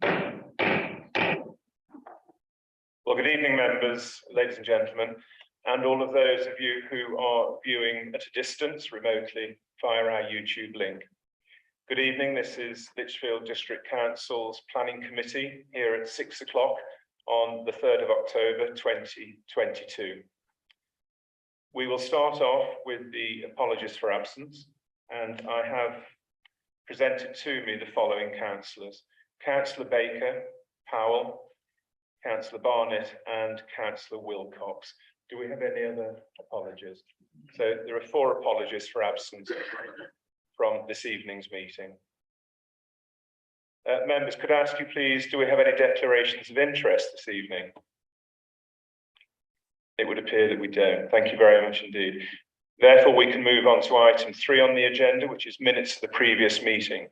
Well, good evening, members, ladies and gentlemen, and all of those of you who are viewing at a distance remotely via our YouTube link. Good evening, this is Lichfield District Council's Planning Committee here at 6 o'clock on the 3rd of October 2022. We will start off with the apologies for absence, and I have presented to me the following councillors: Councillor Baker, Powell, Councillor Barnett and Councillor Wilcox. Do we have any other apologies? So there are 4 apologies for absence from this evening's meeting. Members, could I ask you please, do we have any declarations of interest this evening? It would appear that we don't. Thank you very much indeed. Therefore, we can move on to item 3 on the agenda, which is minutes of the previous meeting.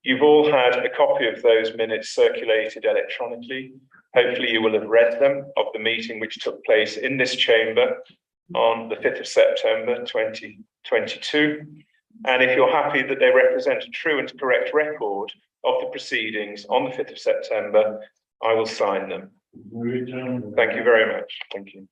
You've all had a copy of those minutes circulated electronically. Hopefully you will have read them, of the meeting which took place in this chamber on the 5th of September 2022. And if you're happy that they represent a true and correct record of the proceedings on the 5th of September, I will sign them. Thank you very much. Thank you.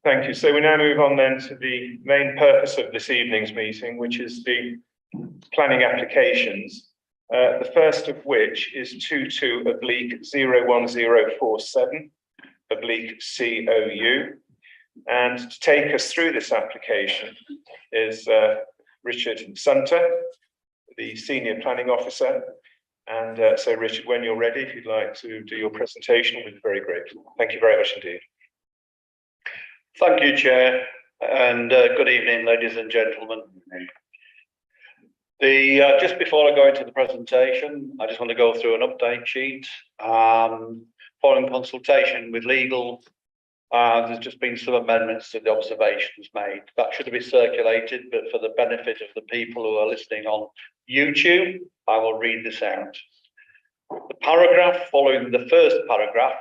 Thank you. So we now move on then to the main purpose of this evening's meeting, which is the planning applications. The first of which is 22/01047/COU. And to take us through this application is Richard Sunter, the Senior Planning Officer. And so Richard, when you're ready, if you'd like to do your presentation, we'd be very grateful. Thank you very much indeed. Thank you, Chair, and good evening, ladies and gentlemen. Just before I go into the presentation, I just want to go through an update sheet. Following consultation with legal, there's just been some amendments to the observations made. That should be circulated, but for the benefit of the people who are listening on YouTube, I will read this out. The paragraph following the first paragraph,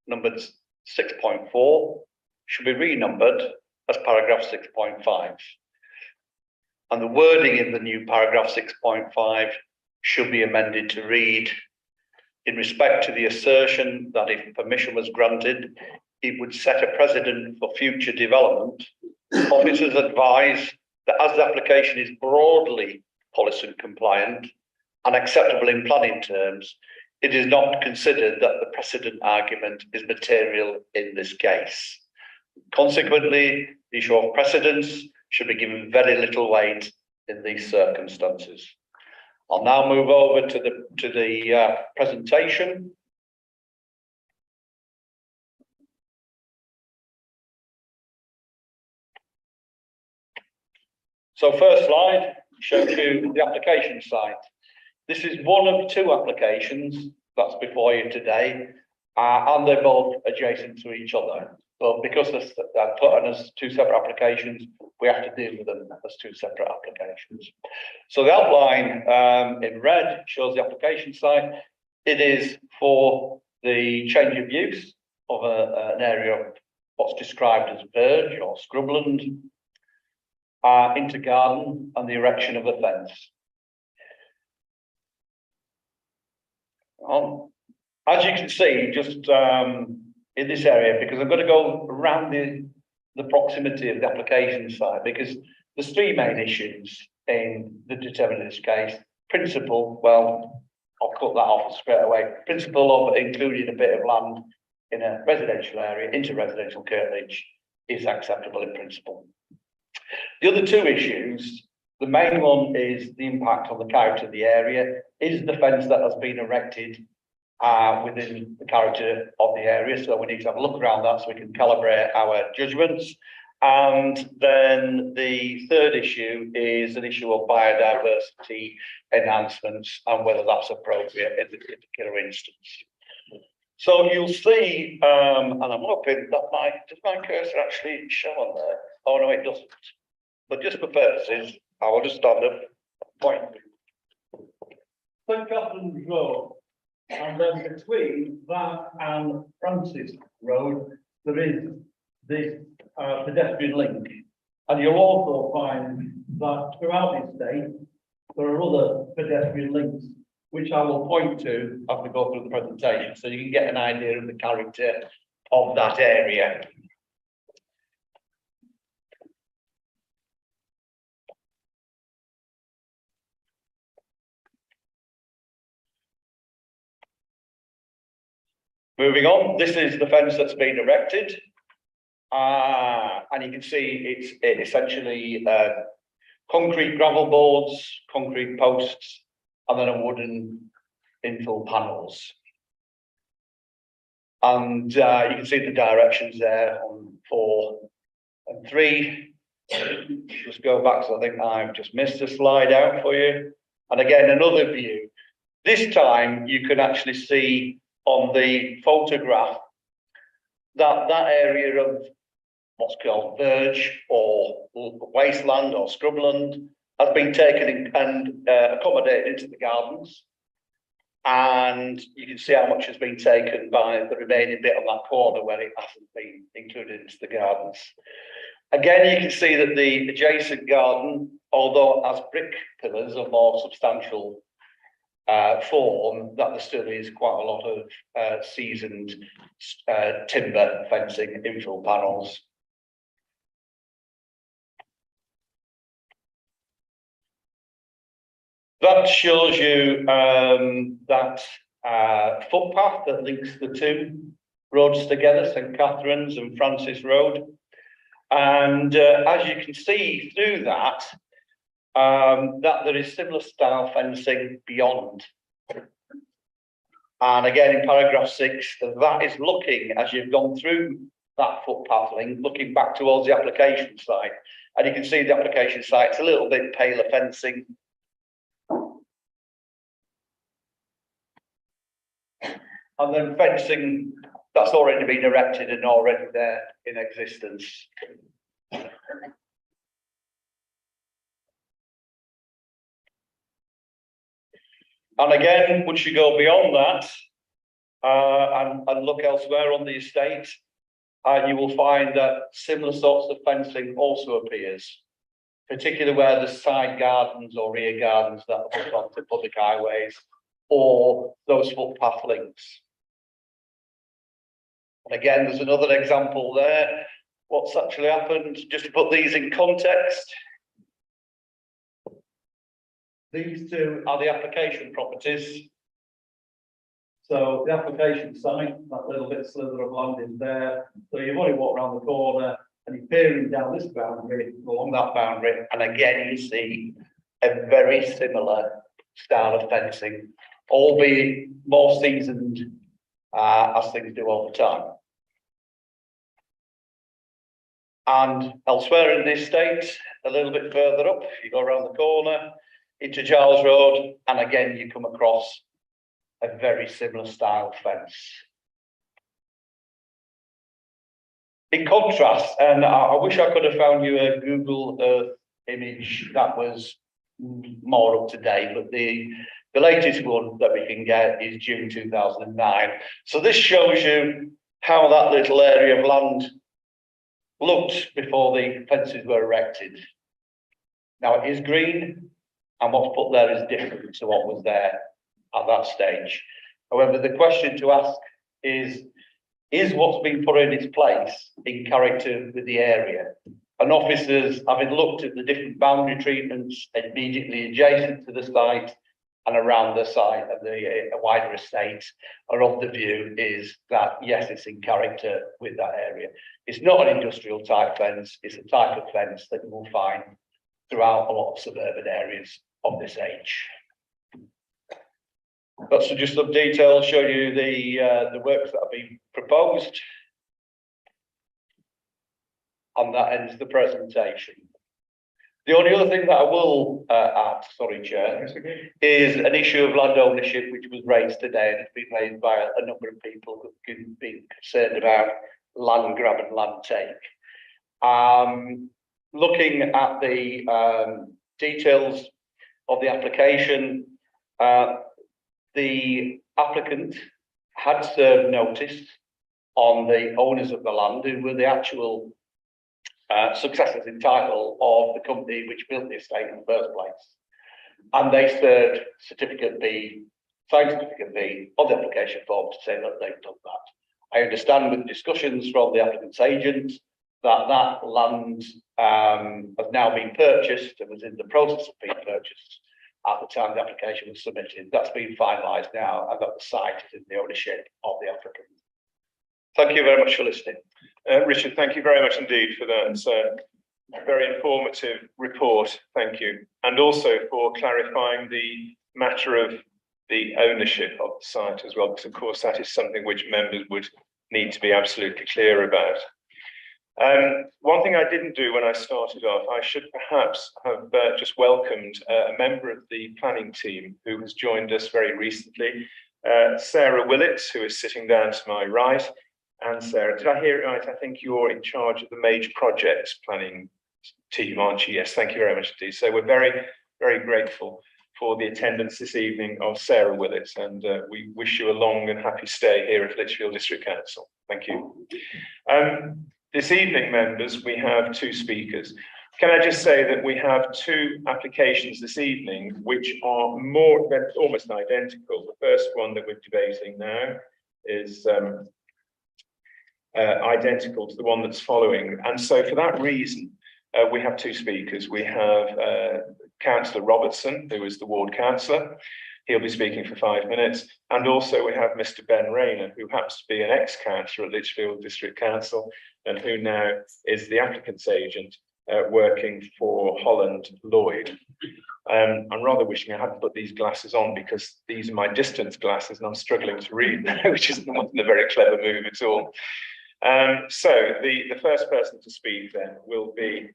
numbered 6.4, should be renumbered as paragraph 6.5. And the wording in the new paragraph 6.5 should be amended to read, in respect to the assertion that if permission was granted, it would set a precedent for future development. Officers advise that as the application is broadly policy compliant and acceptable in planning terms, it is not considered that the precedent argument is material in this case. Consequently, the issue of precedence should be given very little weight in these circumstances. I'll now move over to the presentation. So first slide shows you the application site. This is one of 2 applications that's before you today, and they're both adjacent to each other. But because they're put on as 2 separate applications, we have to deal with them as 2 separate applications. So the outline in red shows the application site. It is for the change of use of an area of what's described as verge or scrubland into garden and the erection of a fence. As you can see, just in this area, because I'm going to go around the proximity of the application site, because there's 3 main issues in the determining this case. Principle, well, I'll cut that off straight away. Principle of including a bit of land in a residential area into residential curtilage is acceptable in principle. The other 2 issues, the main one is the impact on the character of the area. Is the fence that has been erected within the character of the area? So we need to have a look around that so we can calibrate our judgments. And then the third issue is an issue of biodiversity enhancements and whether that's appropriate in the particular instance. So you'll see, and I'm hoping that does my cursor actually show on there? Oh no, it doesn't. But just for purposes, I will just stand up, point. St. Catherine's Road And then between that and Francis Road, there is this pedestrian link. And you'll also find that throughout the estate, there are other pedestrian links, which I will point to as we go through the presentation, so you can get an idea of the character of that area. Moving on, this is the fence that's been erected. And you can see it's essentially concrete gravel boards, concrete posts, and then a wooden infill panels. And you can see the directions there on 4 and 3. Just go back, so I think I've just missed a slide out for you. And again, another view. This time you can actually see on the photograph that area of what's called verge or wasteland or scrubland has been taken and accommodated into the gardens. And you can see how much has been taken by the remaining bit on that corner where it hasn't been included into the gardens. Again, you can see that the adjacent garden, although has brick pillars of more substantial form, that there still is quite a lot of seasoned timber fencing, infill panels. That shows you that footpath that links the two roads together, St Catherine's and Francis Road. And as you can see through that, that there is similar style fencing beyond. And again, in paragraph 6, that is looking, as you've gone through that footpath link, looking back towards the application site. And you can see the application site's a little bit paler fencing. And then fencing that's already been erected and already there in existence. And again, once you go beyond that and look elsewhere on the estate, you will find that similar sorts of fencing also appears, particularly where the side gardens or rear gardens that are onto public highways or those footpath links. And again, there's another example there. What's actually happened, just to put these in context. These two are the application properties. So the application site, that little bit slither of land is there. So you've only walked around the corner and you're peering down this boundary, along that boundary, and again you see a very similar style of fencing, albeit more seasoned as things do over time. And elsewhere in the estate, a little bit further up, you go around the corner into Giles Road, and again you come across a very similar style fence. In contrast, and I wish I could have found you a Google Earth image that was more up to date, but the latest one that we can get is June 2009. So this shows you how that little area of land looked before the fences were erected. Now it is green, and what's put there is different to what was there at that stage. However, the question to ask is what's been put in its place in character with the area? And officers, having looked at the different boundary treatments immediately adjacent to the site and around the site of the wider estate, are of the view is that yes, it's in character with that area. It's not an industrial type fence, it's a type of fence that you will find throughout a lot of suburban areas of this age. Got some just some details, show you the works that have been proposed. And that ends the presentation. The only other thing that I will add, sorry, Chair, is an issue of land ownership which was raised today, and it's been raised by a number of people who've been concerned about land grab and land take. Looking at the details of the application, the applicant had served notice on the owners of the land, who were the actual successors in title of the company which built the estate in the first place. And they served certificate B, signed certificate B on the application form to say that they've done that. I understand with discussions from the applicant's agent that that land has now been purchased and was in the process of being purchased at the time the application was submitted. That's been finalised now, and that the site is in the ownership of the applicant. Thank you very much for listening. Richard, thank you very much indeed for that. It's a very informative report. Thank you. And also for clarifying the matter of the ownership of the site as well, because of course that is something which members would need to be absolutely clear about. One thing I didn't do when I started off, I should perhaps have just welcomed a member of the planning team who has joined us very recently, Sarah Willett, who is sitting down to my right. And Sarah, did I hear it right? I think you're in charge of the major projects planning team, aren't you? Yes, thank you very much indeed. So we're very, very grateful for the attendance this evening of Sarah Willett, and we wish you a long and happy stay here at Lichfield District Council. Thank you. This evening, members, we have two speakers. Can I just say that we have two applications this evening which are more than almost identical. The first one that we're debating now is identical to the one that's following. And so for that reason, we have two speakers. We have Councillor Robertson, who is the ward councillor. He'll be speaking for 5 minutes. And also we have Mr. Ben Rayner, who happens to be an ex-councillor at Lichfield District Council and who now is the applicant's agent working for Holland Lloyd. I'm rather wishing I hadn't put these glasses on because these are my distance glasses and I'm struggling to read now, which isn't a very clever move at all. So the first person to speak then will be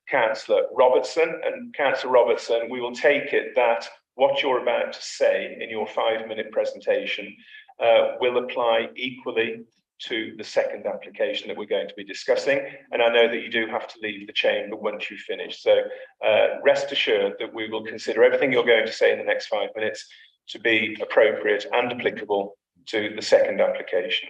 Councillor Robertson. And Councillor Robertson, we will take it that what you're about to say in your 5-minute presentation will apply equally to the second application that we're going to be discussing. And I know that you do have to leave the chamber once you finish. So rest assured that we will consider everything you're going to say in the next 5 minutes to be appropriate and applicable to the second application.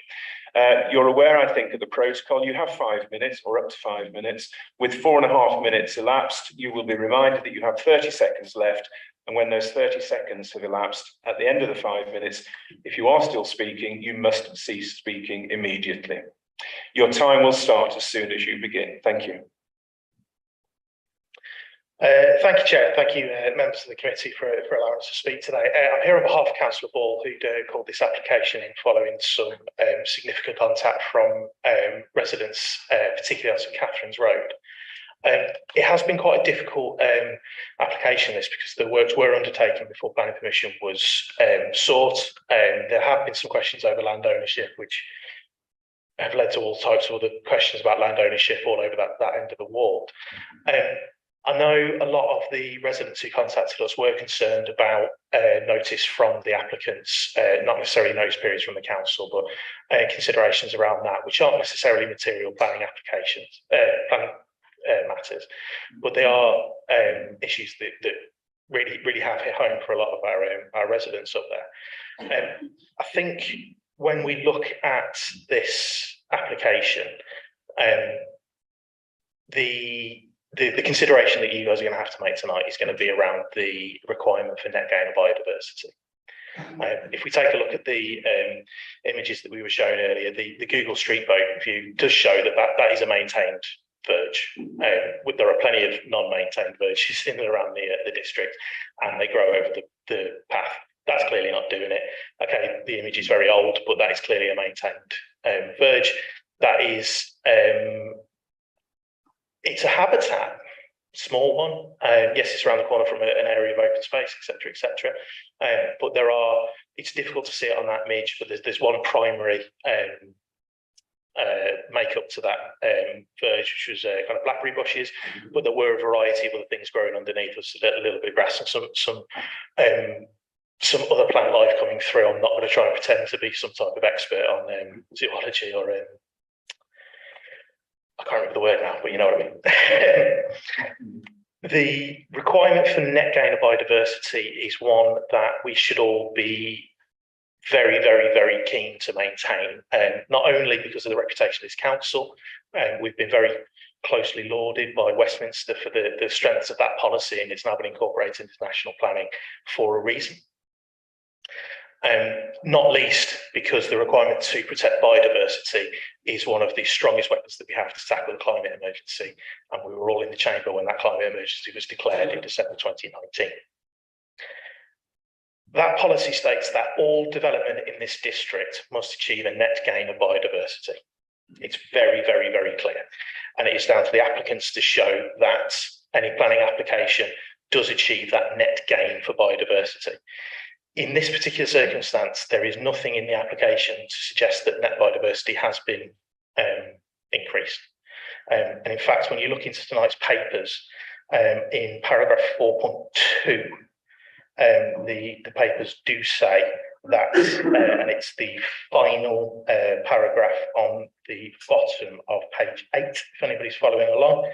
You're aware, I think, of the protocol. You have 5 minutes or up to 5 minutes. With 4.5 minutes elapsed, you will be reminded that you have 30 seconds left. And when those 30 seconds have elapsed at the end of the 5 minutes, if you are still speaking, you must cease speaking immediately. Your time will start as soon as you begin. Thank you. Thank you, Chair. Thank you, members of the committee, for allowing us to speak today. I'm here on behalf of Councillor Ball, who called this application in following some significant contact from residents, particularly on St Catherine's Road. It has been quite a difficult application, this, because the works were undertaken before planning permission was sought. There have been some questions over land ownership, which have led to all types of other questions about land ownership all over that end of the ward. I know a lot of the residents who contacted us were concerned about notice from the applicants, not necessarily notice periods from the council, but considerations around that, which aren't necessarily material planning applications, planning matters, but they are issues that really have hit home for a lot of our residents up there. I think when we look at this application, the consideration that you guys are going to have to make tonight is going to be around the requirement for net gain of biodiversity. If we take a look at the images that we were shown earlier, the Google Street View does show that is a maintained verge. There are plenty of non-maintained verges in and around the district, and they grow over the path. That's clearly not doing it. Okay, the image is very old, but that is clearly a maintained verge. That is it's a habitat, small one. Yes, it's around the corner from an area of open space, etc., etc. But it's difficult to see it on that image. But there's one primary makeup to that verge, which was kind of blackberry bushes. But there were a variety of other things growing underneath us, a little bit of grass and some other plant life coming through. I'm not going to try and pretend to be some type of expert on zoology or I can't remember the word now, but you know what I mean. The requirement for net gain of biodiversity is one that we should all be very, very, very keen to maintain, not only because of the reputation of this council, we've been very closely lauded by Westminster for the strengths of that policy, and it's now been incorporated into national planning for a reason. Not least because the requirement to protect biodiversity is one of the strongest weapons that we have to tackle the climate emergency. And we were all in the chamber when that climate emergency was declared in December 2019. That policy states that all development in this district must achieve a net gain of biodiversity. It's very, very, very clear. And it is down to the applicants to show that any planning application does achieve that net gain for biodiversity. In this particular circumstance, there is nothing in the application to suggest that net biodiversity has been increased. And in fact, when you look into tonight's papers, in paragraph 4.2, the papers do say that, and it's the final paragraph on the bottom of page 8, if anybody's following along,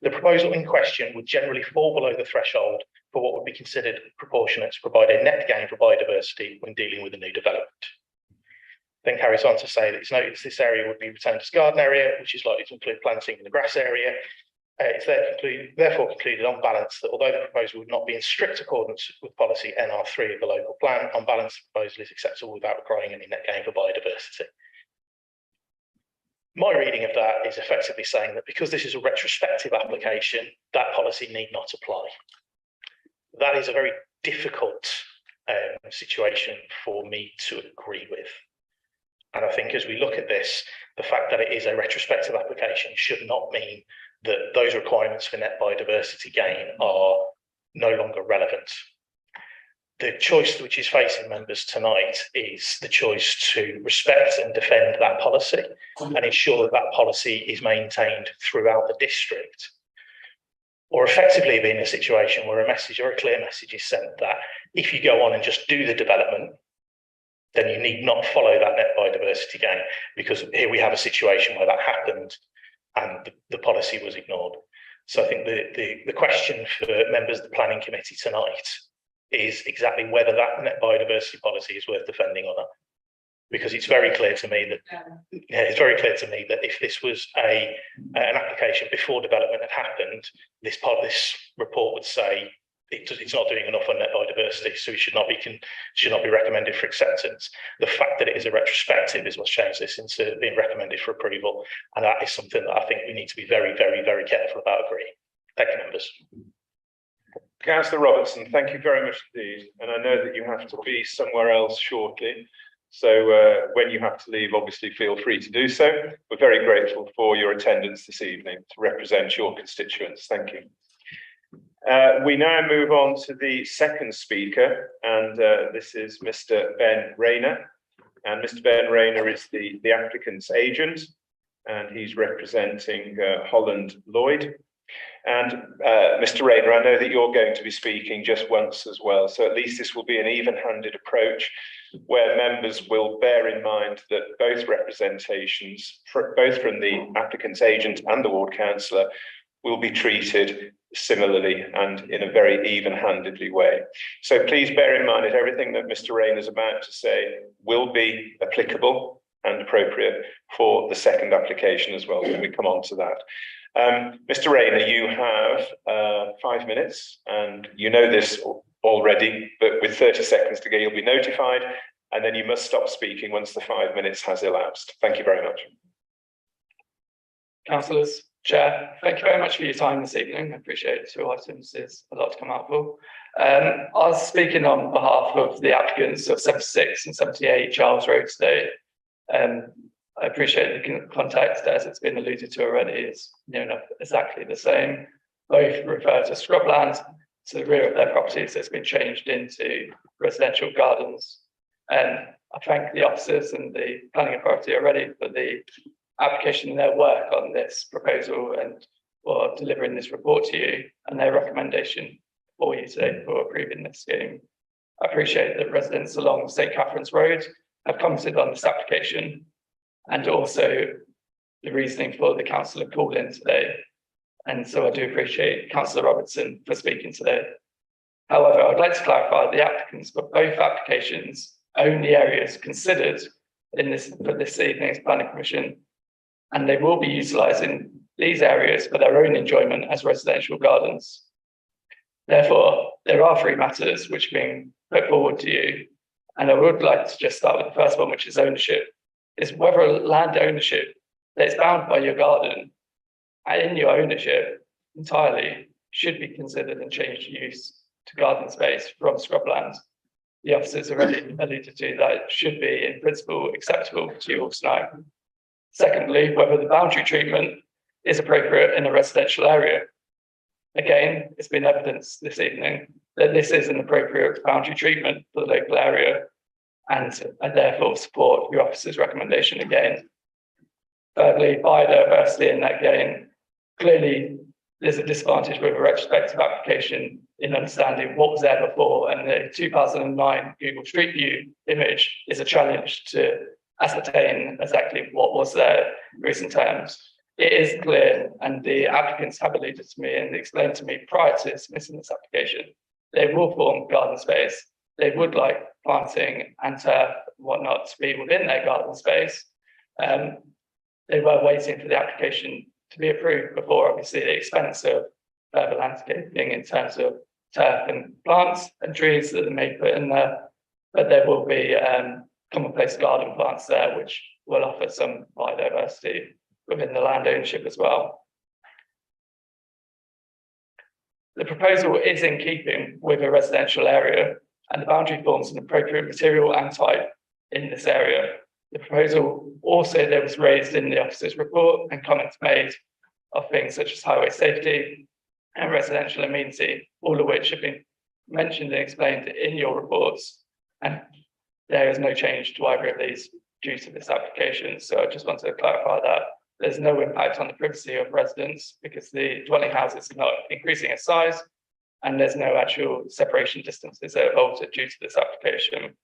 the proposal in question would generally fall below the threshold for what would be considered proportionate to provide a net gain for biodiversity when dealing with a new development. Then carries on to say that it's noted this area would be retained as garden area, which is likely to include planting in the grass area. It's therefore concluded on balance that although the proposal would not be in strict accordance with policy NR3 of the local plan, on balance the proposal is acceptable without requiring any net gain for biodiversity. My reading of that is effectively saying that because this is a retrospective application, that policy need not apply. That is a very difficult situation for me to agree with. And I think as we look at this, the fact that it is a retrospective application should not mean that those requirements for net biodiversity gain are no longer relevant. The choice which is facing members tonight is the choice to respect and defend that policy and ensure that that policy is maintained throughout the district, or effectively be in a situation where a message or a clear message is sent that if you go on and just do the development, then you need not follow that net biodiversity gain, because here we have a situation where that happened and the policy was ignored. So I think the question for members of the planning committee tonight is exactly whether that net biodiversity policy is worth defending or not. Because it's very clear to me that if this was an application before development had happened, this report would say it's not doing enough on net biodiversity, so it should not be recommended for acceptance. The fact that it is a retrospective is what's changed this into being recommended for approval, and that is something that I think we need to be very, very, very careful about agreeing. Thank you, members. Councillor Robertson, thank you very much indeed. And I know that you have to be somewhere else shortly. So when you have to leave, obviously feel free to do so. We're very grateful for your attendance this evening to represent your constituents. Thank you. We now move on to the second speaker, and this is Mr. Ben Rayner. And Mr. Ben Rayner is the applicant's agent, and he's representing Holland Lloyd. And Mr. Rayner, I know that you're going to be speaking just once as well, so at least this will be an even-handed approach where members will bear in mind that both representations, both from the applicant's agent and the ward councillor, will be treated similarly and in a very even-handedly way. So please bear in mind that everything that Mr. Rayner is about to say will be applicable and appropriate for the second application as well when we come on to that. Mr. Rayner, you have 5 minutes, and you know this already, but with 30 seconds to go, you'll be notified, and then you must stop speaking once the 5 minutes has elapsed. Thank you very much. Councillors, Chair, thank you very much for your time this evening. I appreciate it. 2 items is a lot to come out for. I was speaking on behalf of the applicants of 76 and 78 Charles Road today. I appreciate the context, as it's been alluded to already, is near enough exactly the same. Both refer to scrubland to the rear of their properties that's been changed into residential gardens. And I thank the officers and the planning authority already for the application and their work on this proposal and for delivering this report to you and their recommendation for you today for approving this scheme. I appreciate that residents along St. Catherine's Road have commented on this application, and also the reasoning for the councillor called in today. And so I do appreciate Councillor Robertson for speaking today. However, I'd like to clarify the applicants for both applications own the areas considered in this evening's planning permission, and they will be utilising these areas for their own enjoyment as residential gardens. Therefore, there are three matters which are being put forward to you, and I would like to just start with the first one, which is ownership. Is whether land ownership that is bound by your garden and in your ownership entirely should be considered and changed use to garden space from scrubland. The officers already alluded to that it should be in principle acceptable to you all tonight. Secondly, whether the boundary treatment is appropriate in a residential area. Again, it's been evidenced this evening that this is an appropriate boundary treatment for the local area, and I therefore support your officer's recommendation again. Thirdly, biodiversity, and again, clearly there's a disadvantage with a retrospective application in understanding what was there before, and the 2009 Google Street View image is a challenge to ascertain exactly what was there in recent terms. It is clear, and the applicants have alluded to me and explained to me prior to submitting this application, they will form garden space. They would like planting and turf and whatnot to be within their garden space. They were waiting for the application to be approved before, obviously, the expense of further landscaping in terms of turf and plants and trees that they may put in there. But there will be commonplace garden plants there, which will offer some biodiversity within the land ownership as well. The proposal is in keeping with a residential area, and the boundary forms an appropriate material and type in this area. The proposal also that was raised in the officer's report and comments made of things such as highway safety and residential amenity, all of which have been mentioned and explained in your reports. And there is no change to either of these due to this application. So I just wanted to clarify that there's no impact on the privacy of residents because the dwelling houses are not increasing in size, and there's no actual separation distances that have altered due to this application.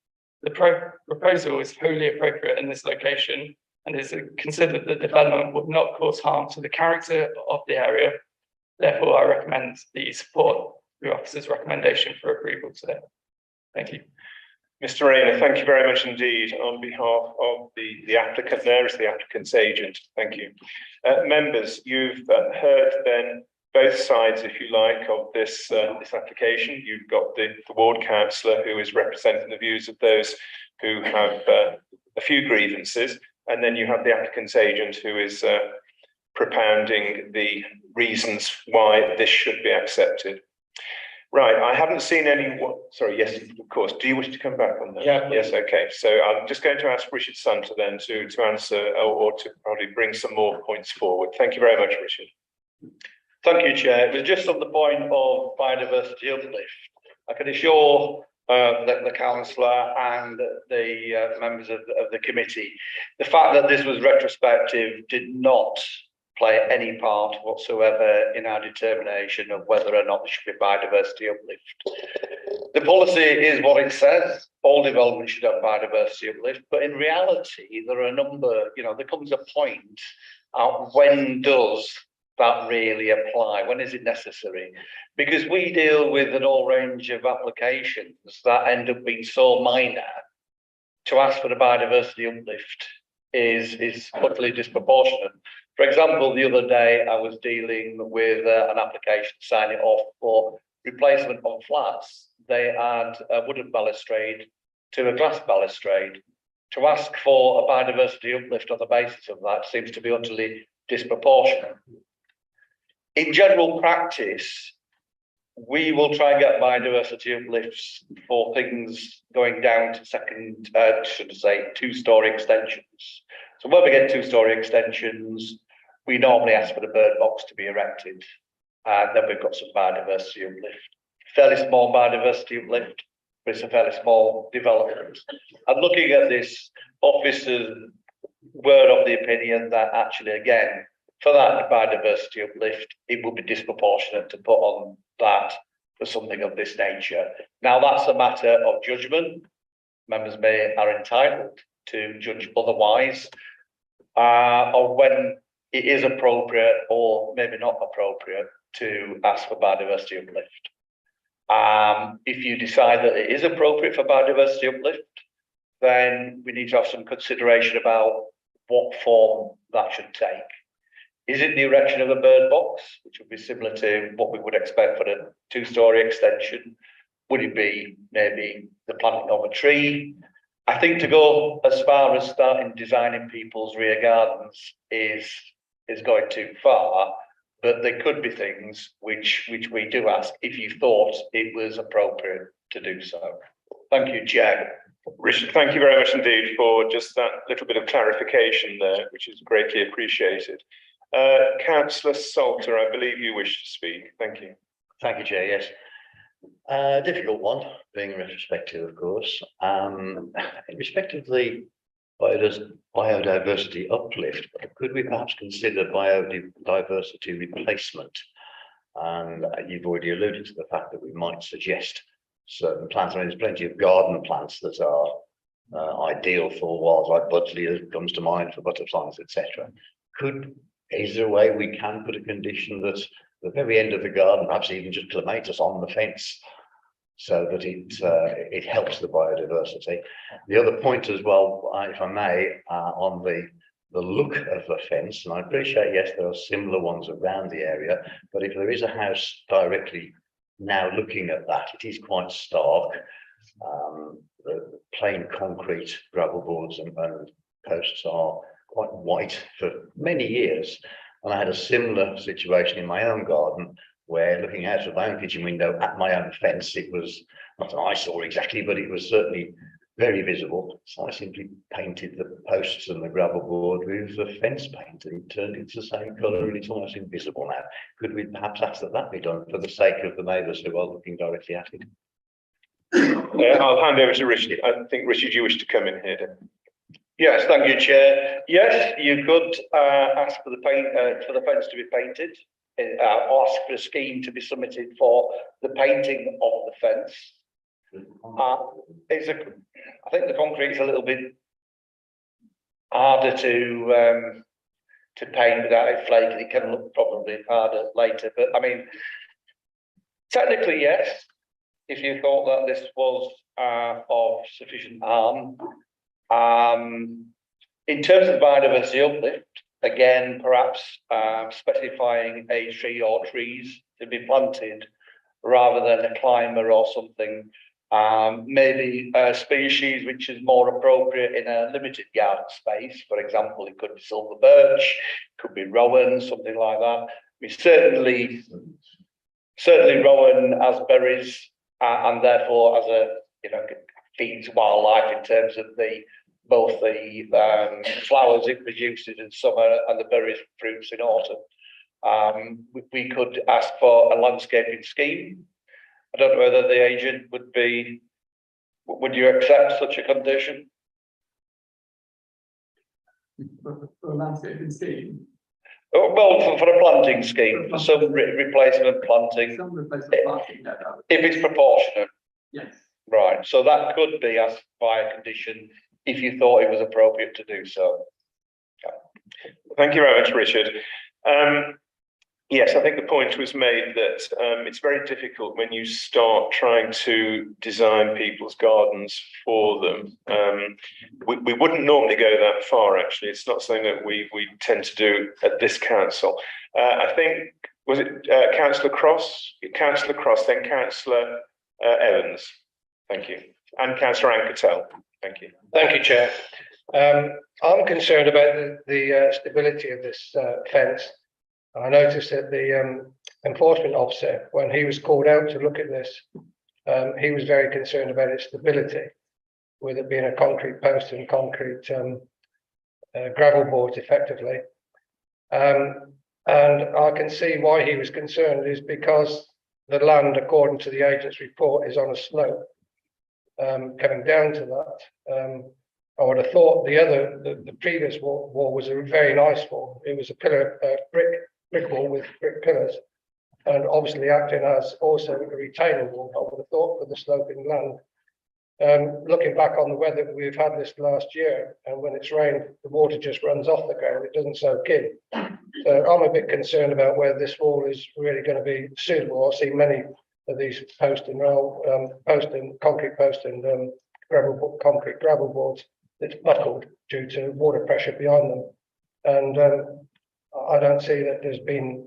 The proposal is wholly appropriate in this location and is considered that development would not cause harm to the character of the area. Therefore, I recommend that you support your officer's recommendation for approval today. Thank you. Mr. Rayner, thank you very much indeed on behalf of the applicant. There is the applicant's agent. Thank you. Members, you've heard then both sides, if you like, of this application. You've got the ward councillor who is representing the views of those who have a few grievances, and then you have the applicant's agent who is propounding the reasons why this should be accepted. Right, I haven't seen any. Sorry, yes, of course. Do you wish to come back on that? Yeah. Yes, okay. So I'm just going to ask Richard Sunter then to answer or to probably bring some more points forward. Thank you very much, Richard. Thank you, Chair. It was just on the point of biodiversity uplift. I can assure the councillor and the members of the committee, the fact that this was retrospective did not play any part whatsoever in our determination of whether or not there should be biodiversity uplift. The policy is what it says. All development should have biodiversity uplift, but in reality, there are a number, there comes a point when does that really apply? When is it necessary? Because we deal with an whole range of applications that end up being so minor, to ask for the biodiversity uplift is utterly disproportionate. For example, the other day I was dealing with an application to sign it off for replacement of flats. They had a wooden balustrade to a glass balustrade. To ask for a biodiversity uplift on the basis of that seems to be utterly disproportionate. In general practice, we will try and get biodiversity uplifts for things going down to two-storey extensions. So when we get two-storey extensions, we normally ask for the bird box to be erected, and then we've got some biodiversity uplift. Fairly small biodiversity uplift, but it's a fairly small development. And looking at this, officers were of the opinion that actually, again, for that biodiversity uplift, it would be disproportionate to put on that for something of this nature. Now, that's a matter of judgment. Members are entitled to judge otherwise, or when it is appropriate or maybe not appropriate to ask for biodiversity uplift. If you decide that it is appropriate for biodiversity uplift, then we need to have some consideration about what form that should take. Is it the erection of a bird box, which would be similar to what we would expect for a two-storey extension? Would it be maybe the planting of a tree? I think to go as far as starting designing people's rear gardens is going too far, but there could be things which we do ask if you thought it was appropriate to do so. Thank you, Chair. Richard, thank you very much indeed for just that little bit of clarification there, which is greatly appreciated. Councillor Salter, I believe you wish to speak. Thank you. Thank you, Chair. Yes. Difficult one, being retrospective, of course. In respect of the biodiversity uplift, could we perhaps consider biodiversity replacement? And you've already alluded to the fact that we might suggest certain plants. I mean, there's plenty of garden plants that are ideal for wildlife. Buddleia comes to mind for butterflies, etc. Is there a way we can put a condition that the very end of the garden, perhaps even just clematis on the fence, so that it helps the biodiversity? The other point as well, if I may, on the look of the fence, and I appreciate, yes, there are similar ones around the area, but if there is a house directly now looking at that, it is quite stark. The plain concrete gravel boards and posts are quite white for many years. And I had a similar situation in my own garden where, looking out of my own kitchen window at my own fence, it was not an eyesore exactly, but it was certainly very visible. So I simply painted the posts and the gravel board with the fence paint, and it turned into the same colour, and it's almost invisible now. Could we perhaps ask that that be done for the sake of the neighbours who are looking directly at it? I'll hand over to Richard. I think, Richard, you wish to come in here. Then. Yes, thank you, Chair. Yes, you could ask for the fence to be painted, ask for a scheme to be submitted for the painting of the fence. I think the concrete is a little bit harder to paint without it flaking. It can look probably harder later, but I mean, technically, yes. If you thought that this was of sufficient harm. In terms of biodiversity uplift, again, perhaps specifying a tree or trees to be planted rather than a climber or something. Maybe a species which is more appropriate in a limited garden space. For example, it could be silver birch, could be rowan, something like that. We certainly rowan has berries and therefore as a feeds wildlife in terms of both the flowers it produces in summer and the berries and fruits in autumn. We could ask for a landscaping scheme. I don't know whether the agent would you accept such a condition? For a landscaping scheme? Oh, well, for a planting scheme, for some replacement planting. Some replacement planting, no, if it's proportionate. yes. Right, so that could be asked by a condition if you thought it was appropriate to do so. Thank you very much, Richard. Yes, I think the point was made that it's very difficult when you start trying to design people's gardens for them. We wouldn't normally go that far, actually. It's not something that we tend to do at this council. I think, was it Councillor Cross? Councillor Cross, then Councillor Evans. Thank you. And Councillor Anketel. Thank you. Thank you, Chair. I'm concerned about the stability of this fence. I noticed that the enforcement officer, when he was called out to look at this, he was very concerned about its stability, with it being a concrete post and concrete gravel boards, effectively. And I can see why he was concerned is because the land, according to the agent's report, is on a slope. Coming down to that, I would have thought the previous wall was a very nice wall. It was a brick wall with brick pillars, and obviously acting as also a retaining wall. I would have thought for the sloping land. Looking back on the weather we've had this last year, and when it's rained, the water just runs off the ground. It doesn't soak in. So I'm a bit concerned about whether this wall is really going to be suitable. I see many of these concrete post and concrete gravel boards that's buckled due to water pressure behind them. And I don't see that there's been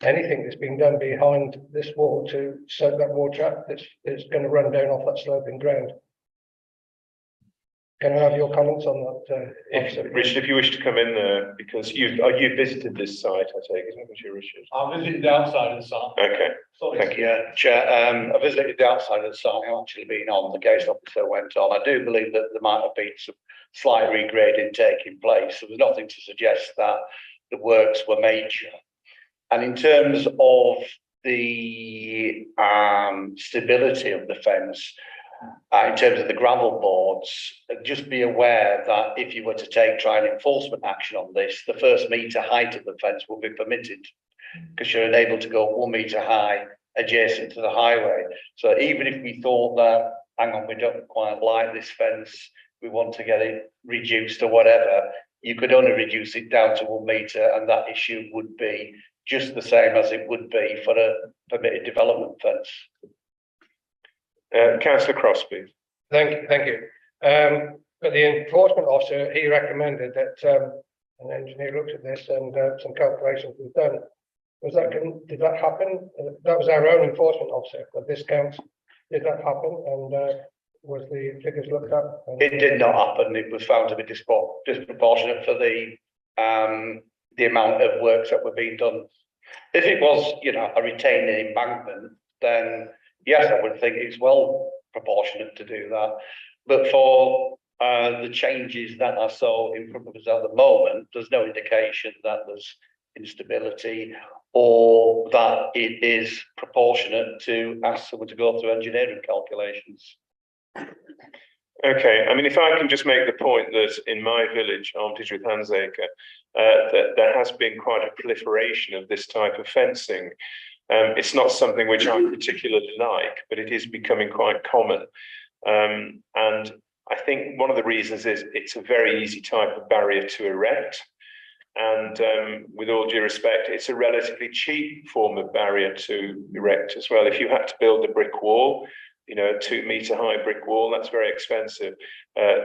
anything that's been done behind this wall to soak that water up that's going to run down off that sloping ground. Can I have your comments on that? Richard, if you wish to come in there, because you've visited this site, I take it, haven't you, Richard? I visited the outside of the site. Okay, thank you. Yeah, Chair, I visited the outside of the site. I've actually been on, the case officer went on. I do believe that there might have been some slight regrading taking place. There was nothing to suggest that the works were major. And in terms of the stability of the fence, in terms of the gravel boards, just be aware that if you were to try an enforcement action on this, the first metre height of the fence will be permitted because you're unable to go 1 metre high adjacent to the highway. So even if we thought that, hang on, we don't quite like this fence, we want to get it reduced or whatever, you could only reduce it down to 1 metre, and that issue would be just the same as it would be for a permitted development fence. Councillor Cross, please. Thank you. But the enforcement officer, he recommended that an engineer looked at this and some calculations was done. Did that happen? That was our own enforcement officer for this council. Did that happen? And was the figures looked at? It did not happen. It was found to be disproportionate for the amount of works that were being done. If it was, a retaining embankment, then yes, I would think it's well proportionate to do that. But for the changes that I saw in front of us at the moment, there's no indication that there's instability or that it is proportionate to ask someone to go through engineering calculations. Okay, I mean, if I can just make the point that in my village, Armitage with Hansacre, that there has been quite a proliferation of this type of fencing. It's not something which I particularly like, but it is becoming quite common. And I think one of the reasons is it's a very easy type of barrier to erect. And with all due respect, it's a relatively cheap form of barrier to erect as well. If you had to build a brick wall, a 2 metre high brick wall, that's very expensive.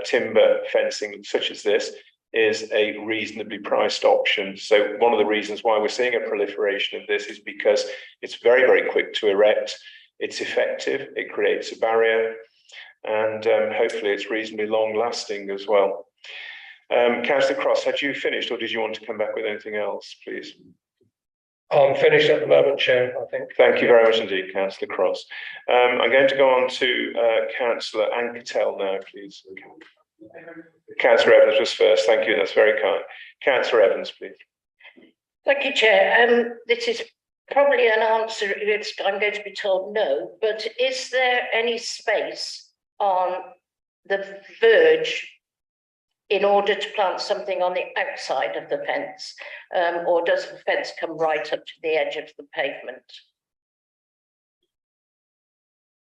Timber fencing such as this is a reasonably priced option. So one of the reasons why we're seeing a proliferation of this is because it's very, very quick to erect. It's effective, it creates a barrier, and hopefully it's reasonably long lasting as well. Councillor Cross, had you finished or did you want to come back with anything else, please? I'm finished at the moment, Chair, I think. Thank you very much indeed, Councillor Cross. I'm going to go on to Councillor Anketel now, please. Councillor Evans was first. Thank you. That's very kind. Councillor Evans, please. Thank you, Chair. This is probably an answer. I'm going to be told no, but is there any space on the verge in order to plant something on the outside of the fence, or does the fence come right up to the edge of the pavement?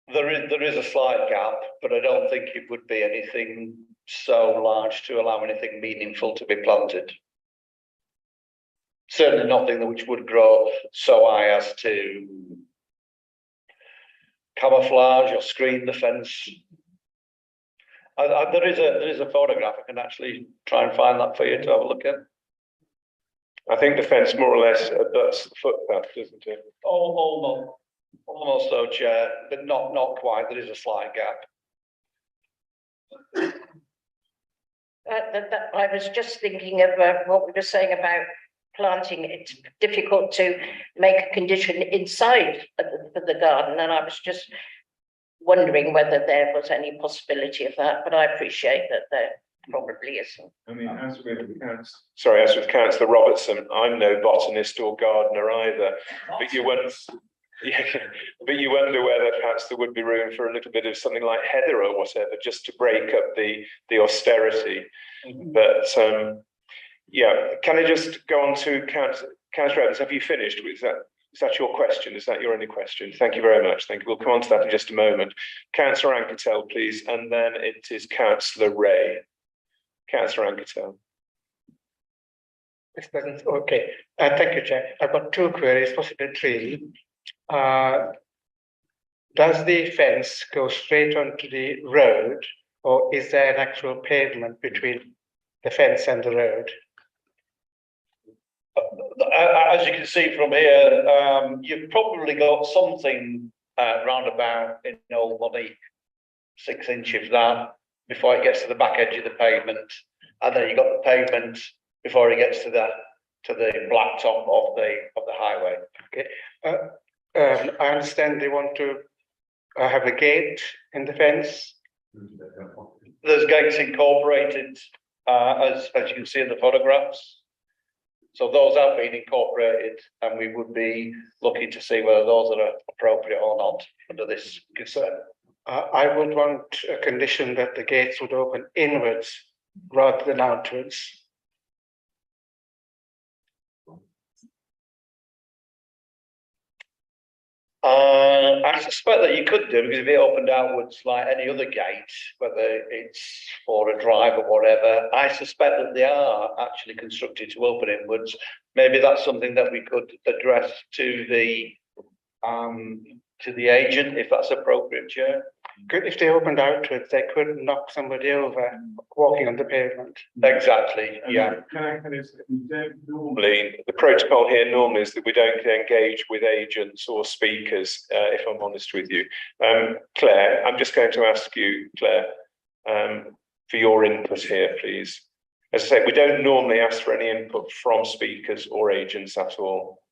There is a slight gap, but I don't think it would be anything so large to allow anything meaningful to be planted. Certainly nothing which would grow so high as to camouflage or screen the fence. There is a photograph. I can actually try and find that for you to have a look at. I think the fence more or less abuts the footpath, doesn't it? Almost so, Chair, but not quite. There is a slight gap. I was just thinking of what we were saying about planting. It's difficult to make a condition inside for the garden, and I was just wondering whether there was any possibility of that, but I appreciate that there probably isn't. I mean, as with Councillor Robertson, I'm no botanist or gardener either, but you wonder whether perhaps there would be room for a little bit of something like heather or whatever, just to break up the austerity. But yeah, can I just go on to Councillor Evans? Have you finished? Is that your question? Is that your only question? Thank you very much. Thank you. We'll come on to that in just a moment. Councillor Anketel, please, and then it is Councillor Ray. Councillor Anketel. Okay. Thank you, Chair. I've got 2 queries, possibly 3. Does the fence go straight onto the road, or is there an actual pavement between the fence and the road? As you can see from here, you've probably got something round about in old money, 6 inches that before it gets to the back edge of the pavement, and then you got the pavement before it gets to the blacktop of the highway. Okay. I understand they want to have a gate in the fence. There's gates incorporated, as you can see in the photographs. So those have been incorporated, and we would be looking to see whether those are appropriate or not under this consent. I would want a condition that the gates would open inwards rather than outwards. I suspect that you could do, because if it opened outwards like any other gate, whether it's for a drive or whatever, I suspect that they are actually constructed to open inwards. Maybe that's something that we could address to the agent, if that's appropriate, Chair. If they opened outwards, they could knock somebody over walking on the pavement. Exactly, yeah. Normally, the protocol here normally is that we don't engage with agents or speakers, if I'm honest with you. Claire, I'm just going to ask you, Claire, for your input here, please. As I say, we don't normally ask for any input from speakers or agents at all.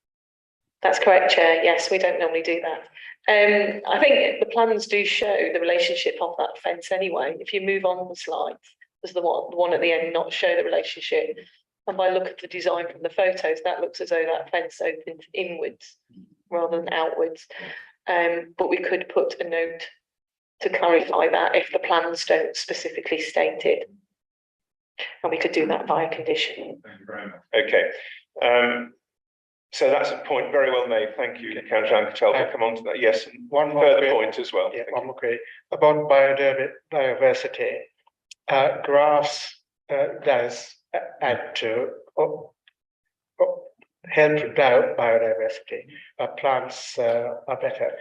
That's correct, Chair. Yes, we don't normally do that. I think the plans do show the relationship of that fence anyway. If you move on the slides, there's the one at the end not show the relationship. And by look at the design from the photos, that looks as though that fence opens inwards rather than outwards. But we could put a note to clarify that if the plans don't specifically state it. And we could do that by a condition. Thank you very much. Okay. So that's a point very well made. Thank you, Councillor Anketel. We'll come on to that. Yes, one further point as well. Yeah, one more query about biodiversity. Grass does add to help biodiversity. Plants are better.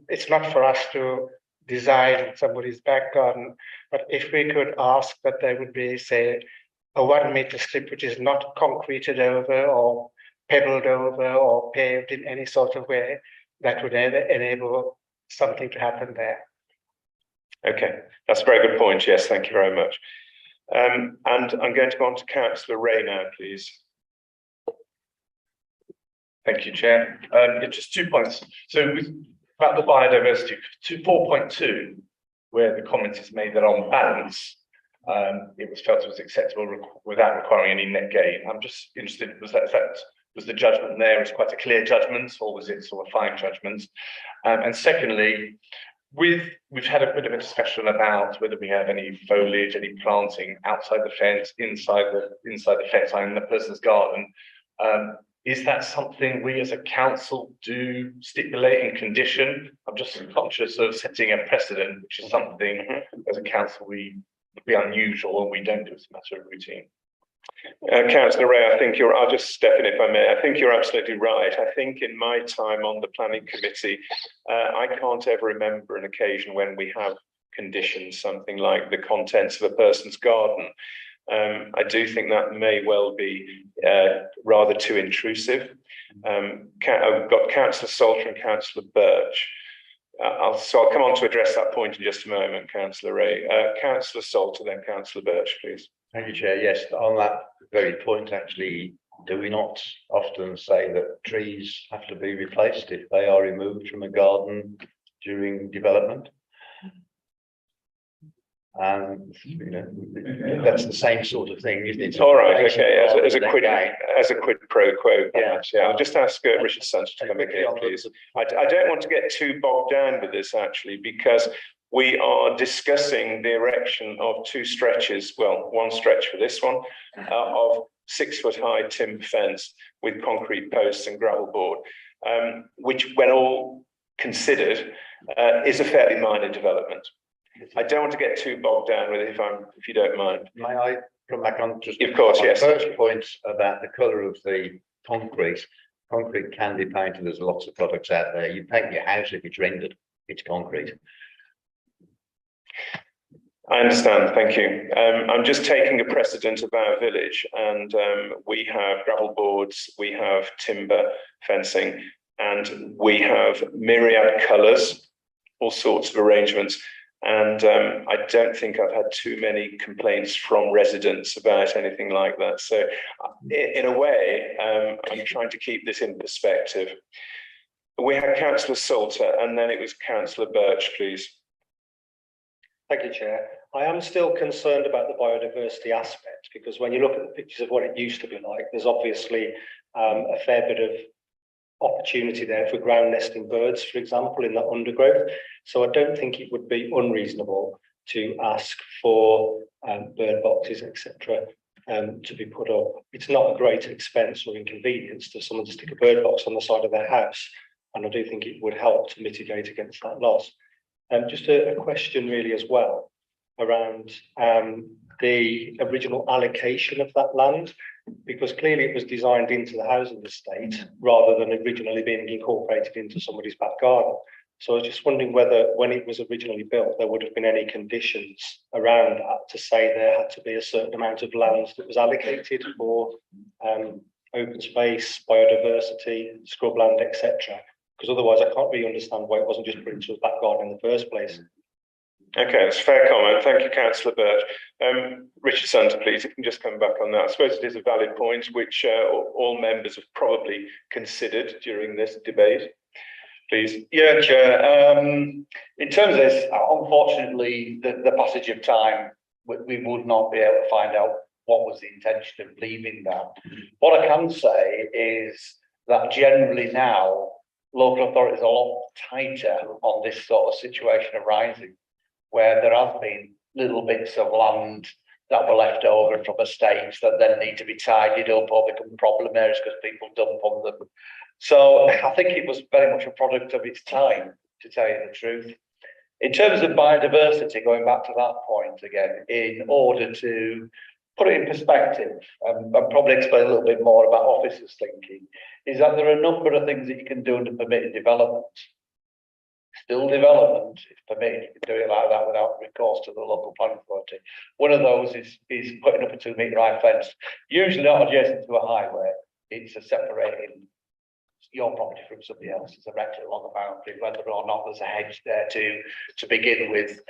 It's not for us to design somebody's back garden, but if we could ask that there would be, say, a 1 meter strip which is not concreted over or pebbled over or paved in any sort of way, that would enable something to happen there. Okay, that's a very good point. Yes, thank you very much. And I'm going to go on to Councillor Ray now, please. Thank you, Chair. Just 2 points. So about the biodiversity, 4.2, where the comment is made that on balance, it was felt it was acceptable without requiring any net gain. I'm just interested, was the judgment there is quite a clear judgment, or was it sort of fine judgment? And secondly, we've had a bit of a discussion about whether we have any foliage, any planting outside the fence, inside the fence, in the person's garden. Is that something we as a council do stipulate and condition? I'm just conscious of setting a precedent, which is something as a council would be unusual and we don't do as a matter of routine. Councillor Ray, I'll just step in if I may. I think you're absolutely right. I think in my time on the planning committee, I can't ever remember an occasion when we have conditioned something like the contents of a person's garden. I do think that may well be rather too intrusive. I've got Councillor Salter and Councillor Birch. So I'll come on to address that point in just a moment, Councillor Ray. Councillor Salter, then Councillor Birch, please. Thank you, Chair. Yes, on that very point, actually, do we not often say that trees have to be replaced if they are removed from a garden during development? And that's the same sort of thing, isn't it? All right, okay. As a quid pro quo, perhaps. Yeah, I'll just ask Richard Sands to come in here, please. I don't want to get too bogged down with this actually, because we are discussing the erection of 2 stretches. Well, 1 stretch for this one of 6-foot-high timber fence with concrete posts and gravel board, which, when all considered, is a fairly minor development. I don't want to get too bogged down with it, if you don't mind. May I come back on just? Of course, yes. First point about the colour of the concrete. Concrete can be painted. There's lots of products out there. You paint your house if it's rendered, it's concrete. I understand, thank you. I'm just taking a precedent of our village, and we have gravel boards, we have timber fencing, and we have myriad colours, all sorts of arrangements. And I don't think I've had too many complaints from residents about anything like that. So in a way, I'm trying to keep this in perspective. We had Councillor Salter and then it was Councillor Birch, please. Thank you, Chair. I am still concerned about the biodiversity aspect, because when you look at the pictures of what it used to be like, there's obviously a fair bit of opportunity there for ground nesting birds, for example, in that undergrowth. So I don't think it would be unreasonable to ask for bird boxes, etc., to be put up. It's not a great expense or inconvenience to someone to stick a bird box on the side of their house, and I do think it would help to mitigate against that loss. Just a question really as well around the original allocation of that land, because clearly it was designed into the housing estate rather than originally being incorporated into somebody's back garden. So I was just wondering whether when it was originally built, there would have been any conditions around that to say there had to be a certain amount of land that was allocated for open space, biodiversity, scrubland, etc. Because otherwise I can't really understand why it wasn't just put into a back garden in the first place. Okay, that's a fair comment. Thank you, Councillor Birch. Richard Sunter, please, if you can just come back on that. I suppose it is a valid point, which all members have probably considered during this debate. Please. Yeah, Chair. In terms of this, unfortunately, the passage of time, we would not be able to find out what was the intention of leaving that. What I can say is that generally now, local authorities are a lot tighter on this sort of situation arising, where there have been little bits of land that were left over from estates that then need to be tidied up or become problem areas because people dump on them. So I think it was very much a product of its time, to tell you the truth. In terms of biodiversity, going back to that point again, in order to put it in perspective and probably explain a little bit more about officers' thinking, is that there are a number of things that you can do under permitted development. Still development is permitted, you can do it like that without recourse to the local planning authority. One of those is putting up a 2 metre high fence, usually not adjacent to a highway. It's a separating your property from somebody else's, erected along a boundary, whether or not there's a hedge there to begin with.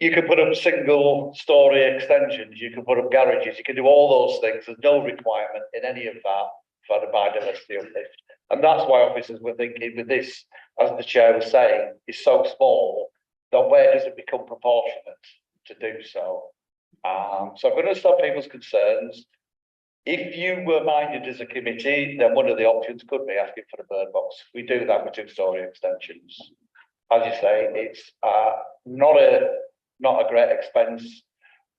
You can put up single story extensions, you can put up garages, you can do all those things. There's no requirement in any of that for the biodiversity uplift. And that's why officers were thinking with this, as the chair was saying, is so small that where does it become proportionate to do so? So I'm going to understand people's concerns. If you were minded as a committee, then one of the options could be asking for a bird box. We do that with 2-story extensions. As you say, it's not a great expense,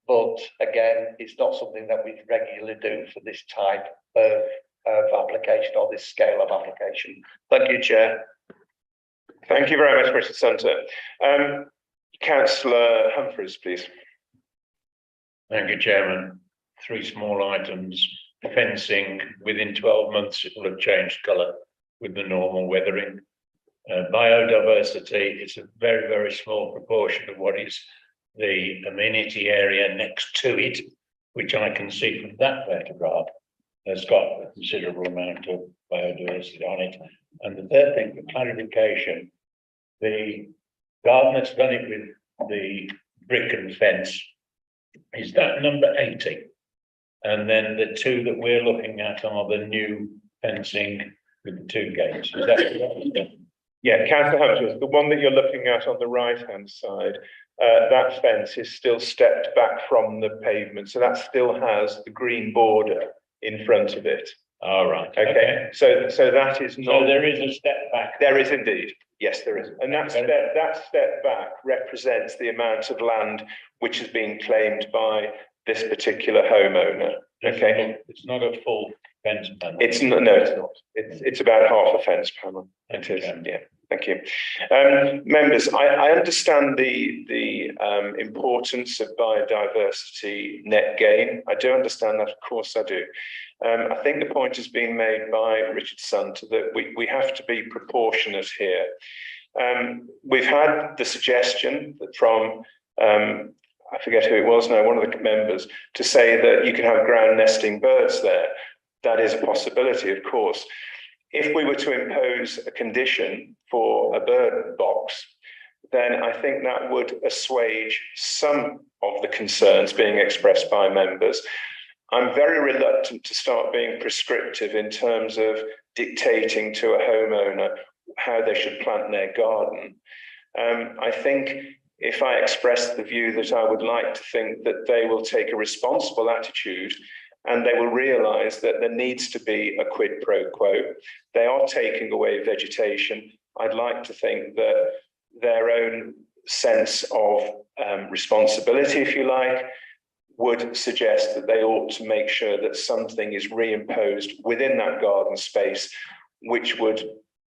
but again, it's not something that we regularly do for this type of application or this scale of application. Thank you, Chair. Thank you very much, Mr. Sunter. Councillor Humphreys, please. Thank you, Chairman. 3 small items. Fencing, within 12 months, it will have changed colour with the normal weathering. Biodiversity, it's a very, very small proportion of what is the amenity area next to it, which I can see from that photograph has got a considerable amount of biodiversity on it. And the third thing, for clarification, the garden that's done it with the brick and fence, is that number 80? And then the 2 that we're looking at are the new fencing with the 2 gates. Is that correct? Yeah, Councillor Humphreys, the one that you're looking at on the right-hand side, that fence is still stepped back from the pavement. So that still has the green border in front of it. All right. Okay. So that is not. So there is a step back. There is indeed. Yes, there is. And that step back represents the amount of land which has been claimed by this particular homeowner. Okay. It's not a full fence panel. It's not. No, it's not. It's about half a fence panel. It is. Yeah. Thank you. Members, I understand the importance of biodiversity net gain. I do understand that, of course I do. I think the point has been made by Richard Sunter that we have to be proportionate here. We've had the suggestion that from I forget who it was now, one of the members, to say that you can have ground nesting birds there. That is a possibility, of course. If we were to impose a condition for a bird box, then I think that would assuage some of the concerns being expressed by members. I'm very reluctant to start being prescriptive in terms of dictating to a homeowner how they should plant their garden. I think if I express the view that I would like to think that they will take a responsible attitude and they will realise that there needs to be a quid pro quo. They are taking away vegetation. I'd like to think that their own sense of responsibility, if you like, would suggest that they ought to make sure that something is reimposed within that garden space, which would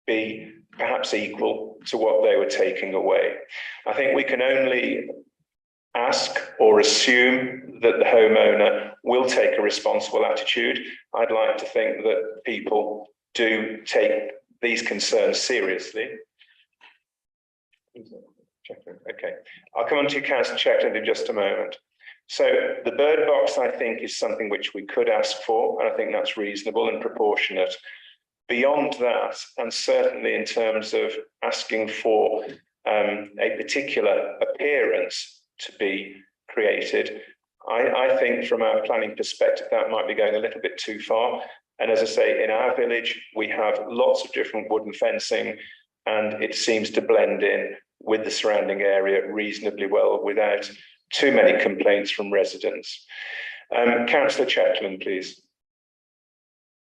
be perhaps equal to what they were taking away. I think we can only ask or assume that the homeowner will take a responsible attitude. I'd like to think that people do take these concerns seriously. Okay, I'll come on to you, Councillor Chetland, in just a moment. So the bird box, I think, is something which we could ask for, and I think that's reasonable and proportionate. Beyond that, and certainly in terms of asking for a particular appearance to be created, I think from our planning perspective, that might be going a little bit too far. And as I say, in our village, we have lots of different wooden fencing, and it seems to blend in with the surrounding area reasonably well without too many complaints from residents. Councillor Chetland, please.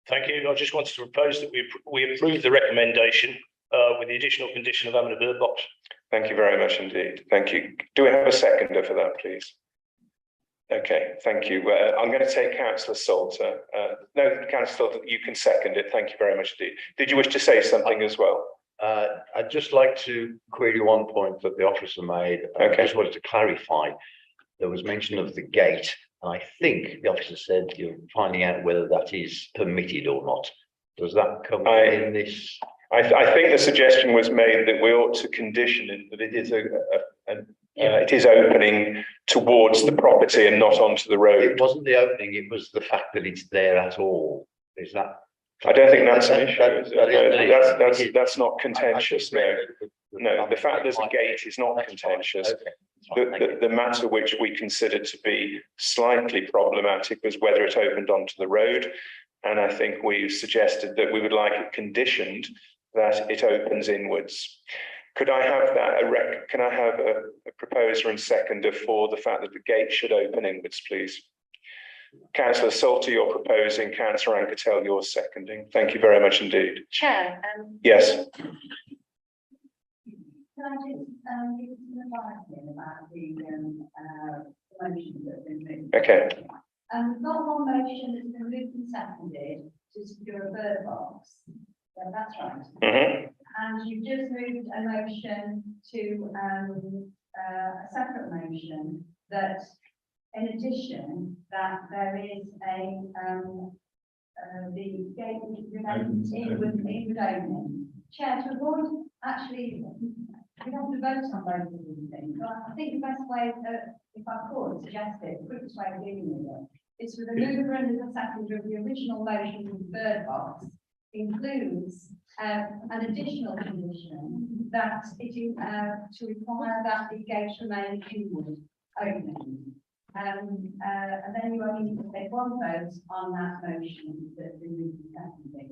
Thank you. I just wanted to propose that we approve the recommendation with the additional condition of having a bird box. Thank you very much indeed. Thank you. Do we have a seconder for that, please? Okay, thank you. I'm going to take Councillor Salter. No, Councillor Salter, you can second it. Thank you very much indeed. Did you wish to say something as well? I'd just like to query one point that the officer made. I just wanted to clarify. There was mention of the gate. And I think the officer said you're finding out whether that is permitted or not. Does that come in this? I think the suggestion was made that we ought to condition it, that it is it is opening towards the property and not onto the road. It wasn't the opening, it was the fact that it's there at all. Is that? I don't think that's an issue. That's not contentious. No, the fact there's a gate is not contentious. The matter which we considered to be slightly problematic was whether it opened onto the road. And I think we suggested that we would like it conditioned that it opens inwards. Could I have that? Can I have a proposer and seconder for the fact that the gate should open inwards, please? Councillor Salter, you're proposing. Councillor Anketel, you're seconding. Thank you very much indeed. Chair. Yes. Can I just give some advice here about the motion that has been moved? Okay. We've got one motion that's been moved and seconded to secure a bird box. So that's right. Mm-hmm. And you've just moved a motion to a separate motion that, in addition, that there is the gate which remains inward opening. Chair, to avoid actually, we have to vote on both of these things. But I think the best way, if I could suggest it, the quickest way of dealing with it, is for the mover and the seconder of the original motion of the bird box includes an additional condition that it is to require that the gate remain inward opening. And then you only need to take one vote on that motion that's been moved and seconded.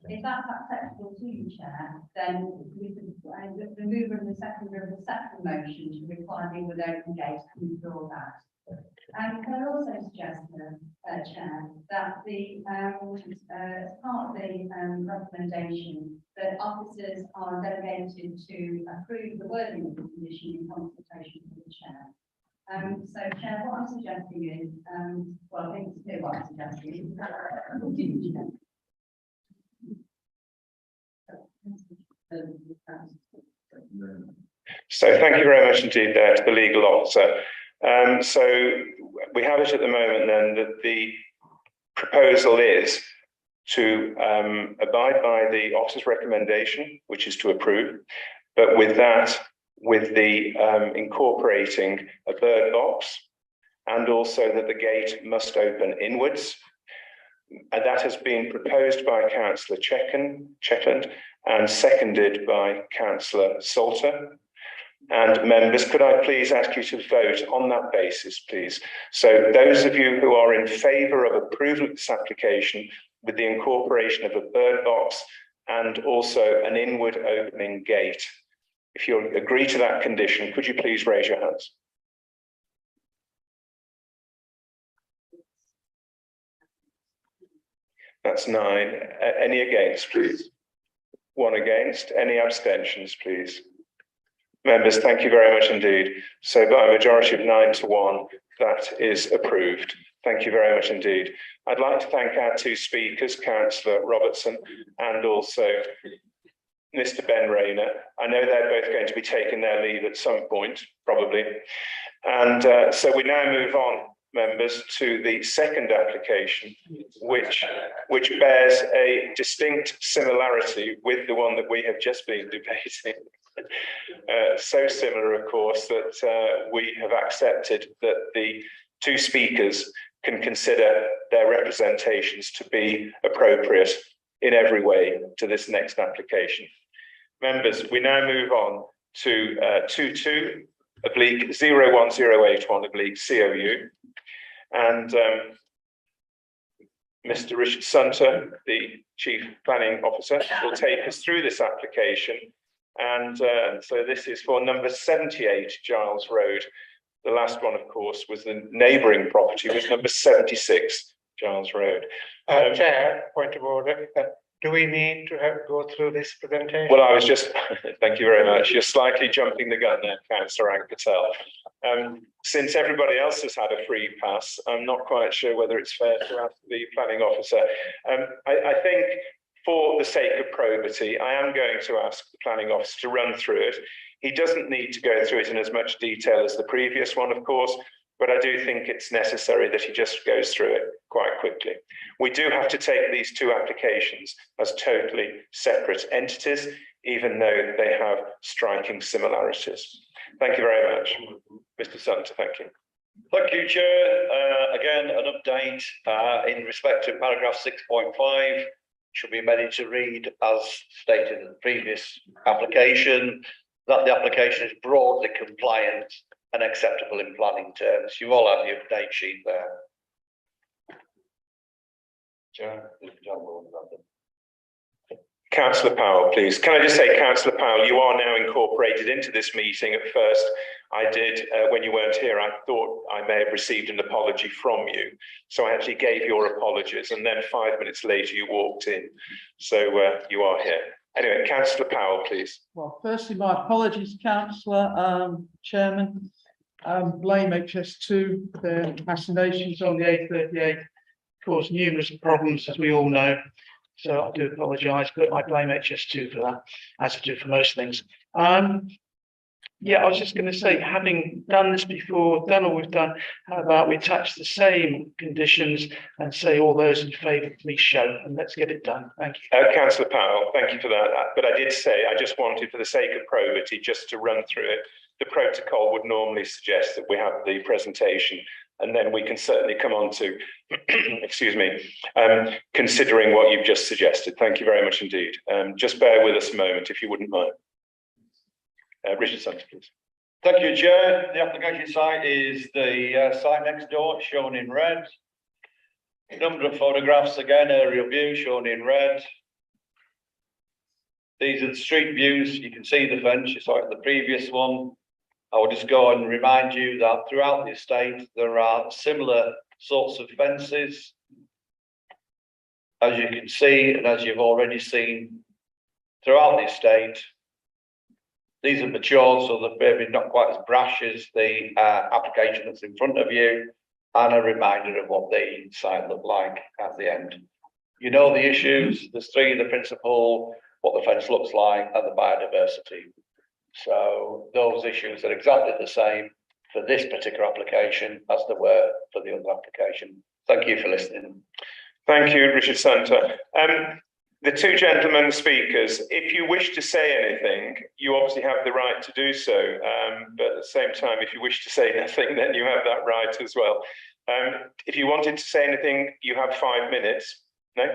If that's acceptable to you, Chair, then we could, the mover and the seconder of the second motion to require the inward open gate can withdraw that. Can I also suggest, Chair, that as part of the recommendation, that officers are delegated to approve the wording of the condition in consultation with the Chair. So, Chair, what I'm suggesting is, well, I think it's clear what I'm suggesting. So thank you very much indeed there to the legal officer. So we have it at the moment then that the proposal is to abide by the officer's recommendation, which is to approve, but with that, with the incorporating a bird box and also that the gate must open inwards. And that has been proposed by Councillor Chetland and seconded by Councillor Salter. And members, could I please ask you to vote on that basis, please? So those of you who are in favour of approval of this application with the incorporation of a bird box and also an inward opening gate, if you agree to that condition, could you please raise your hands? That's 9. Any against, please? 1 against. Any abstentions, please? Members, thank you very much indeed. So by a majority of 9 to 1, that is approved. Thank you very much indeed. I'd like to thank our 2 speakers, Councillor Robertson and also Mr. Ben Rayner. I know they're both going to be taking their leave at some point, probably. And so we now move on, members, to the second application, which bears a distinct similarity with the one that we have just been debating. So similar, of course, that we have accepted that the 2 speakers can consider their representations to be appropriate in every way to this next application. Members, we now move on to 22/01081/COU. And Mr. Richard Sunter, the Chief Planning Officer, will take us through this application. And so this is for number 78 Giles Road. The last one, of course, was the neighbouring property, was number 76 Giles Road. Chair, point of order. Do we need to go through this presentation? Well, I was just, thank you very much. You're slightly jumping the gun there, Councillor Ang-Patel. Since everybody else has had a free pass, I'm not quite sure whether it's fair to ask the planning officer. I think for the sake of probity, I am going to ask the planning officer to run through it. He doesn't need to go through it in as much detail as the previous one, of course, but I do think it's necessary that he just goes through it quite quickly. We do have to take these 2 applications as totally separate entities, even though they have striking similarities. Thank you very much. Mr. Sunter, thank you. Thank you, Chair. Again, an update in respect to paragraph 6.5 should be amended to read as stated in the previous application, that the application is broadly compliant and acceptable in planning terms. You all have the update sheet there. Councillor Powell, please. Can I just say, Councillor Powell, you are now incorporated into this meeting. At first, I did, when you weren't here, I thought I may have received an apology from you. So I actually gave your apologies, and then 5 minutes later you walked in. So you are here. Anyway, Councillor Powell, please. Well, firstly, my apologies, Councillor Chairman. Blame HS2, their machinations on the A38 caused numerous problems, as we all know. So I do apologise, but I blame HS2 for that, as I do for most things. Yeah, I was just going to say, having done this before, done all we've done, how about we attach the same conditions and say all those in favour, please show, and let's get it done. Thank you. Councillor Powell, thank you for that. But I did say, I just wanted, for the sake of probity, just to run through it. The protocol would normally suggest that we have the presentation, and then we can certainly come on to, excuse me, considering what you've just suggested. Thank you very much indeed. Just bear with us a moment, if you wouldn't mind. Richard Sunter, please. Thank you, Chair. The application site is the site next door, shown in red. Number of photographs, again, aerial view shown in red. These are the street views. You can see the fence, you saw it in the previous one. I will just go and remind you that throughout the estate, there are similar sorts of fences. As you can see, and as you've already seen throughout the estate, these are matured, so they're maybe not quite as brash as the application that's in front of you, and a reminder of what the site looked like at the end. You know the issues, there's 3, the principal, what the fence looks like, and the biodiversity. So those issues are exactly the same for this particular application as they were for the other application. Thank you for listening. Thank you, Richard Sunter. The two gentlemen speakers, if you wish to say anything, you obviously have the right to do so. But at the same time, if you wish to say nothing, then you have that right as well. If you wanted to say anything, you have 5 minutes. No?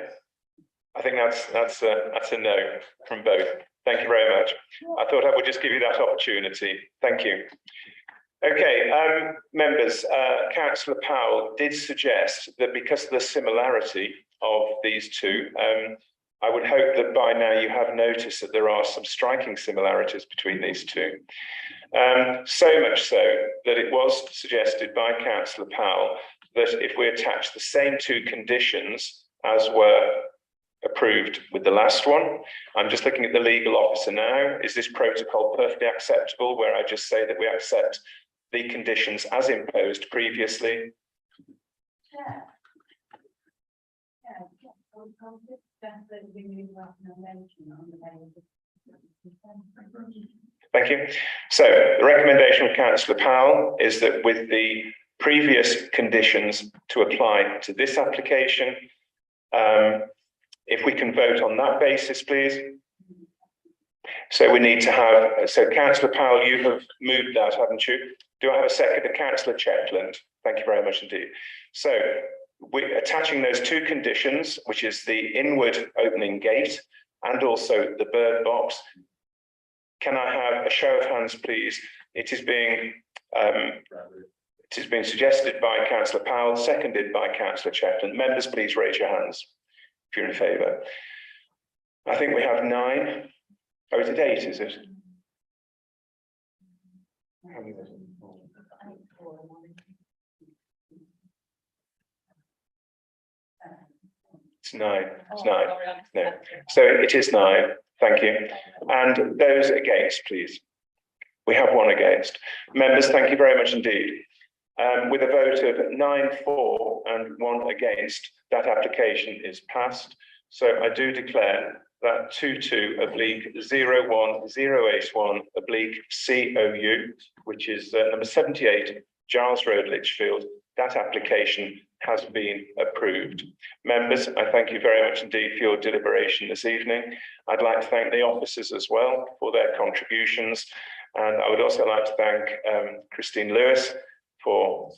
I think that's a no from both. Thank you very much. I thought I would just give you that opportunity. Thank you. Okay, members, Councillor Powell did suggest that because of the similarity of these two, I would hope that by now you have noticed that there are some striking similarities between these two. So much so that it was suggested by Councillor Powell that if we attach the same two conditions as were approved with the last one, I'm just looking at the legal officer now, is this protocol perfectly acceptable where I just say that we accept the conditions as imposed previously? Thank you. So the recommendation of Councillor Powell is that with the previous conditions to apply to this application, if we can vote on that basis, please. So we need to have, so Councillor Powell, you have moved that, haven't you? Do I have a second? Councillor Chetland. Thank you very much indeed. So we're attaching those two conditions, which is the inward opening gate and also the bird box. Can I have a show of hands, please? It is being suggested by Councillor Powell, seconded by Councillor Chetland. Members, please raise your hands if you're in favour. I think we have 9. Oh, is it 8, is it? It's 9. It's 9. No. So it is 9. Thank you. And those against, please. We have 1 against. Members, thank you very much indeed. With a vote of 9 for and 1 against, that application is passed. So I do declare that 22/01081/COU, which is number 78, Giles Road, Lichfield, that application has been approved. Members, I thank you very much indeed for your deliberation this evening. I'd like to thank the officers as well for their contributions. And I would also like to thank Christine Lewis for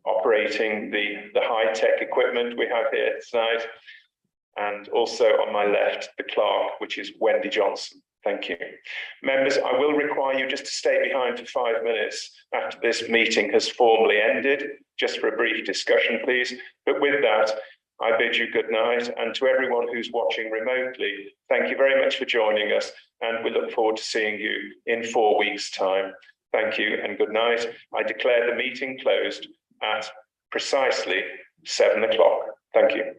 operating the high-tech equipment we have here tonight. And also on my left, the clerk, which is Wendy Johnson. Thank you. Members, I will require you just to stay behind for 5 minutes after this meeting has formally ended, just for a brief discussion, please. But with that, I bid you good night. And to everyone who's watching remotely, thank you very much for joining us. And we look forward to seeing you in 4 weeks' time. Thank you and good night. I declare the meeting closed at precisely 7 o'clock. Thank you.